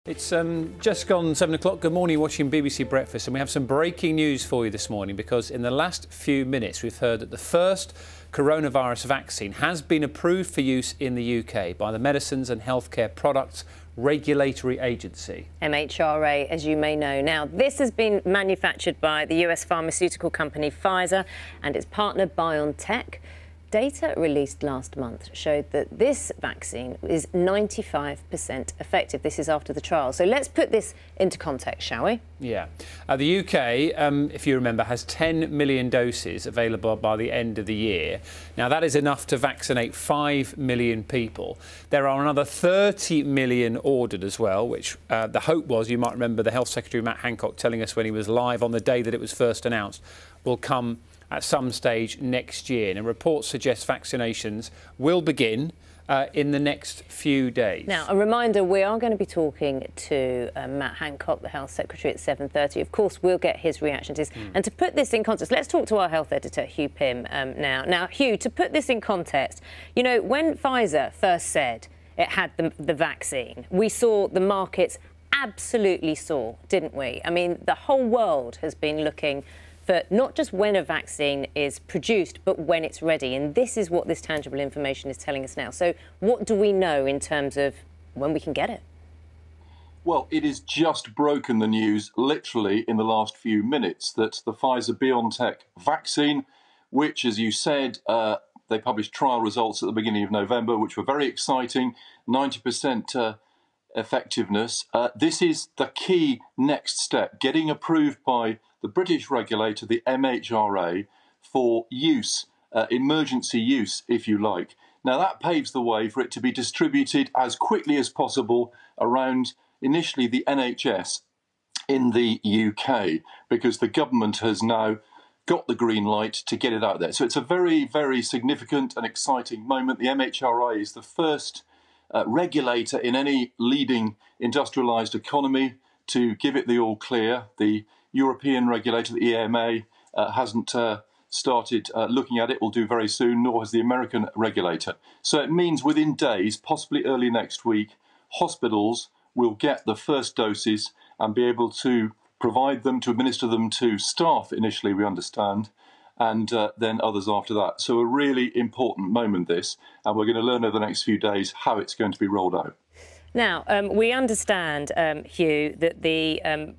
It's just gone 7 o'clock. Good morning, watching BBC Breakfast, and we have some breaking news for you this morning because in the last few minutes we've heard that the first coronavirus vaccine has been approved for use in the UK by the Medicines and Healthcare Products Regulatory Agency. MHRA, as you may know. Now, this has been manufactured by the US pharmaceutical company Pfizer and its partner Biontech. Data released last month showed that this vaccine is 95% effective. This is after the trial. So let's put this into context, shall we? Yeah. The UK, if you remember, has 10 million doses available by the end of the year. Now, that is enough to vaccinate 5 million people. There are another 30 million ordered as well, which the hope was, you might remember the Health Secretary Matt Hancock telling us when he was live on the day that it was first announced, will come at some stage next year. And reports suggest vaccinations will begin in the next few days. Now, a reminder, we are going to be talking to Matt Hancock, the Health Secretary, at 7:30. Of course, we'll get his reaction to this. And to put this in context, let's talk to our health editor, Hugh Pym, now. Now, Hugh, to put this in context, you know, when Pfizer first said it had the vaccine, we saw the markets absolutely soar, didn't we? I mean, the whole world has been looking for not just when a vaccine is produced, but when it's ready. And this is what this tangible information is telling us now. So what do we know in terms of when we can get it? Well, it has just broken the news, literally in the last few minutes, that the Pfizer-Biontech vaccine, which, as you said, they published trial results at the beginning of November, which were very exciting, 90% effectiveness. This is the key next step, getting approved by the British regulator, the MHRA, for use, emergency use, if you like. Now, that paves the way for it to be distributed as quickly as possible around, initially, the NHS in the UK, because the government has now got the green light to get it out there. So it's a very, very significant and exciting moment. The MHRA is the first regulator in any leading industrialised economy to give it the all clear. The European regulator, the EMA, hasn't started looking at it, will do very soon, nor has the American regulator. So it means within days, possibly early next week, hospitals will get the first doses and be able to provide them, to administer them to staff initially, we understand, and then others after that. So a really important moment, this, and we're going to learn over the next few days how it's going to be rolled out. Now, we understand, Hugh, that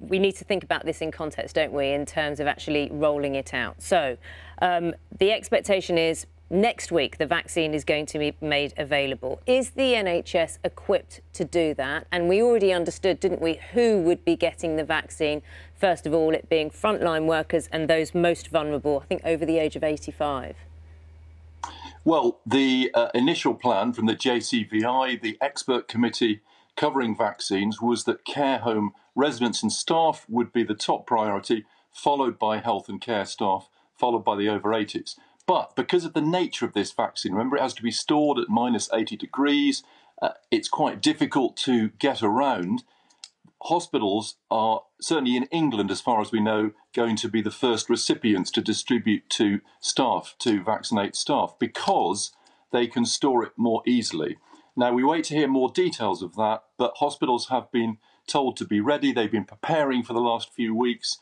we need to think about this in context, don't we, in terms of actually rolling it out. So the expectation is next week the vaccine is going to be made available. Is the NHS equipped to do that? And we already understood, didn't we, who would be getting the vaccine? First of all, it being frontline workers and those most vulnerable, I think over the age of 85. Well, the initial plan from the JCVI, the expert committee covering vaccines, was that care home residents and staff would be the top priority, followed by health and care staff, followed by the over 80s. But because of the nature of this vaccine, remember it has to be stored at -80 degrees, it's quite difficult to get around. Hospitals are, certainly in England, as far as we know, going to be the first recipients to distribute to staff, to vaccinate staff, because they can store it more easily. Now, we wait to hear more details of that, but hospitals have been told to be ready. They've been preparing for the last few weeks,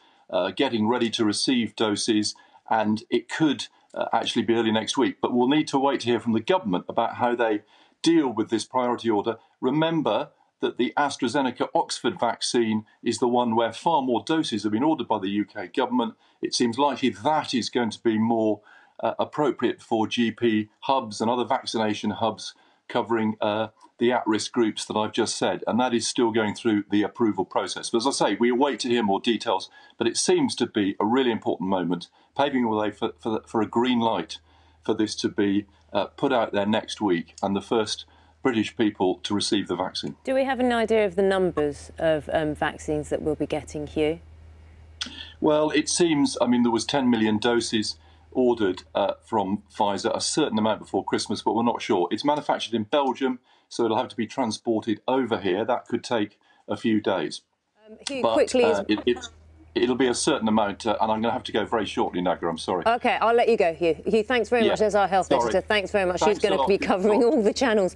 getting ready to receive doses, and it could actually be early next week. But we'll need to wait to hear from the government about how they deal with this priority order. Remember that the AstraZeneca-Oxford vaccine is the one where far more doses have been ordered by the UK government. It seems likely that is going to be more appropriate for GP hubs and other vaccination hubs covering the at-risk groups that I've just said, and that is still going through the approval process. But as I say, we await to hear more details, but it seems to be a really important moment, paving the way for a green light for this to be put out there next week, and the first British people to receive the vaccine. Do we have an idea of the numbers of vaccines that we'll be getting, Hugh? Well, it seems, I mean, there was 10 million doses ordered from Pfizer, a certain amount before Christmas, but we're not sure. It's manufactured in Belgium, so it'll have to be transported over here. That could take a few days. Hugh, but, quickly, It'll be a certain amount, and I'm going to have to go very shortly, Naga. I'm sorry. OK, I'll let you go, Hugh. Hugh, thanks very much. As our health editor, thanks very much. He's going to be covering all the channels,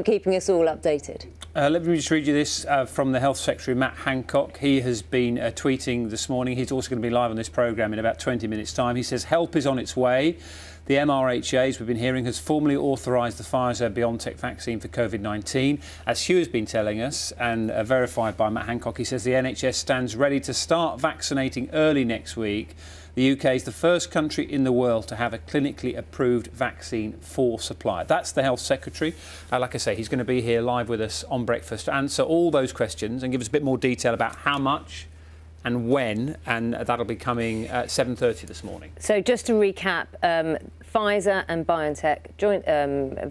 keeping us all updated. Let me just read you this from the Health Secretary, Matt Hancock. He has been tweeting this morning. He's also going to be live on this programme in about 20 minutes' time. He says help is on its way. The MRHA, as we've been hearing, has formally authorised the Pfizer and Biontech vaccine for COVID-19. As Hugh has been telling us, and verified by Matt Hancock, he says the NHS stands ready to start vaccinating early next week. The UK is the first country in the world to have a clinically approved vaccine for supply. That's the Health Secretary. Like I say, he's going to be here live with us on Breakfast to answer all those questions and give us a bit more detail about how much and when, and that'll be coming at 7:30 this morning. So just to recap, Pfizer and Biontech joint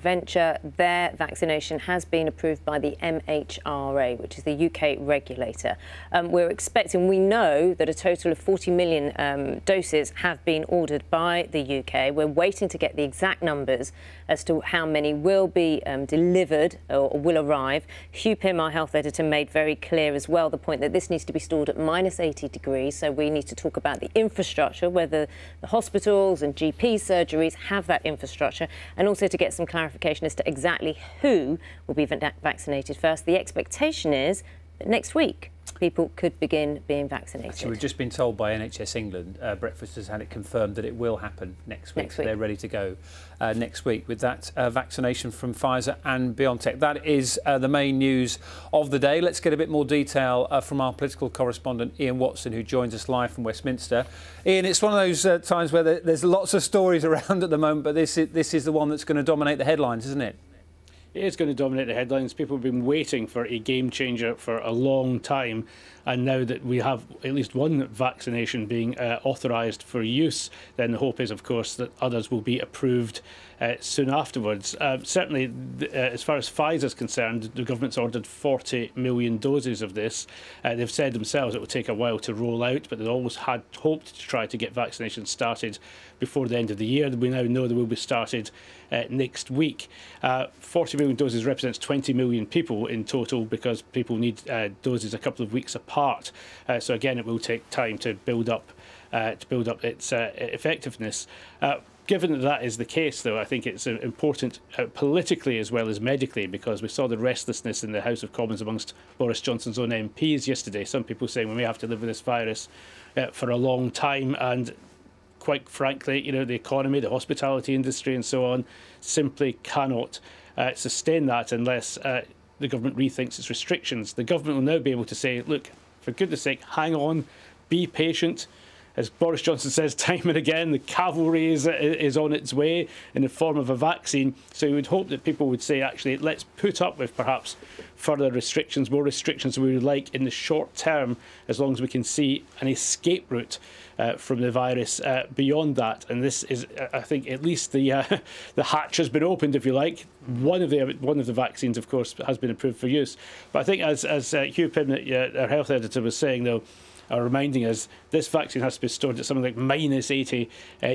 venture, their vaccination has been approved by the MHRA, which is the UK regulator. We're expecting, we know that a total of 40 million doses have been ordered by the UK. We're waiting to get the exact numbers as to how many will be delivered or will arrive. Hugh Pym, our health editor, made very clear as well the point that this needs to be stored at -80 degrees. So we need to talk about the infrastructure, whether the hospitals and GP surgeries have that infrastructure, and also to get some clarification as to exactly who will be vaccinated first. The expectation is that next week people could begin being vaccinated. Actually, we've just been told by NHS England, Breakfast has had it confirmed that it will happen next week. So they're ready to go next week with that vaccination from Pfizer and Biontech. That is the main news of the day. Let's get a bit more detail from our political correspondent, Ian Watson, who joins us live from Westminster. Ian, it's one of those times where there's lots of stories around at the moment, but this is the one that's going to dominate the headlines, isn't it? It is going to dominate the headlines. People have been waiting for a game changer for a long time. And now that we have at least one vaccination being authorised for use, then the hope is, of course, that others will be approved soon afterwards. Certainly, as far as Pfizer is concerned, the government's ordered 40 million doses of this. They've said themselves it will take a while to roll out, but they always had hoped to try to get vaccinations started before the end of the year. We now know they will be started next week. 40 million doses represents 20 million people in total, because people need doses a couple of weeks apart. So again, it will take time to build up its effectiveness. Given that that is the case, though, I think it's important politically as well as medically, because we saw the restlessness in the House of Commons amongst Boris Johnson's own MPs yesterday. Some people saying we may have to live with this virus for a long time, and quite frankly, you know, the economy, the hospitality industry and so on simply cannot sustain that unless the government rethinks its restrictions. The government will now be able to say, look, for goodness sake, hang on, be patient. As Boris Johnson says time and again, the cavalry is on its way in the form of a vaccine. So you would hope that people would say, actually, let's put up with perhaps further restrictions, more restrictions than we would like in the short term, as long as we can see an escape route from the virus beyond that. And this is, I think, at least the hatch has been opened, if you like. One of the vaccines, of course, has been approved for use. But I think, as Hugh Pym, our health editor, was saying, though, reminding us, this vaccine has to be stored at something like -80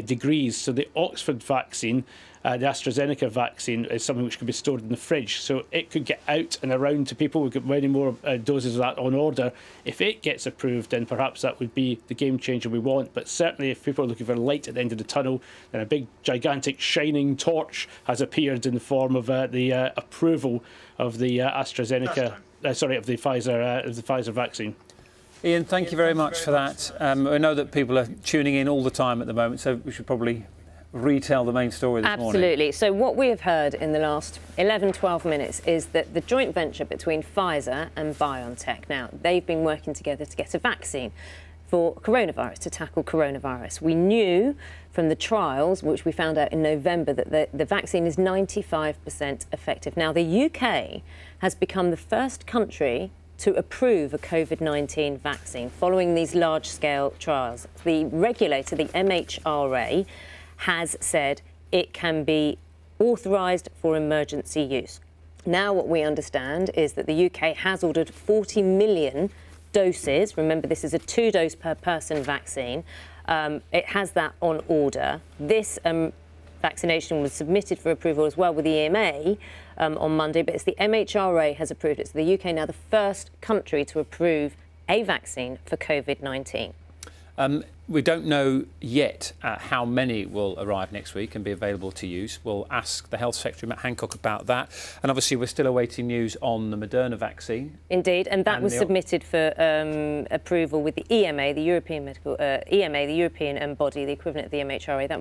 degrees. So the Oxford vaccine, the AstraZeneca vaccine, is something which could be stored in the fridge. So it could get out and around to people. We've got many more doses of that on order. If it gets approved, then perhaps that would be the game changer we want. But certainly, if people are looking for light at the end of the tunnel, then a big, gigantic, shining torch has appeared in the form of the approval of the AstraZeneca, of the Pfizer vaccine. Ian, thank you very much for that. I know that people are tuning in all the time at the moment, so we should probably retell the main story this morning. Absolutely. So what we have heard in the last 11, 12 minutes is that the joint venture between Pfizer and Biontech, now, they've been working together to get a vaccine for coronavirus, to tackle coronavirus. We knew from the trials, which we found out in November, that the vaccine is 95% effective. Now, the UK has become the first country to approve a COVID-19 vaccine following these large-scale trials. The regulator, the MHRA, has said it can be authorised for emergency use. Now what we understand is that the UK has ordered 40 million doses. Remember, this is a 2-dose per person vaccine. It has that on order. This vaccination was submitted for approval as well with the EMA on Monday, but it's the MHRA has approved it. So the UK now the first country to approve a vaccine for COVID-19. We don't know yet how many will arrive next week and be available to use. We'll ask the Health Secretary, Matt Hancock, about that. And obviously, we're still awaiting news on the Moderna vaccine. Indeed, and that was submitted for approval with the EMA, the European body, the equivalent of the MHRA. That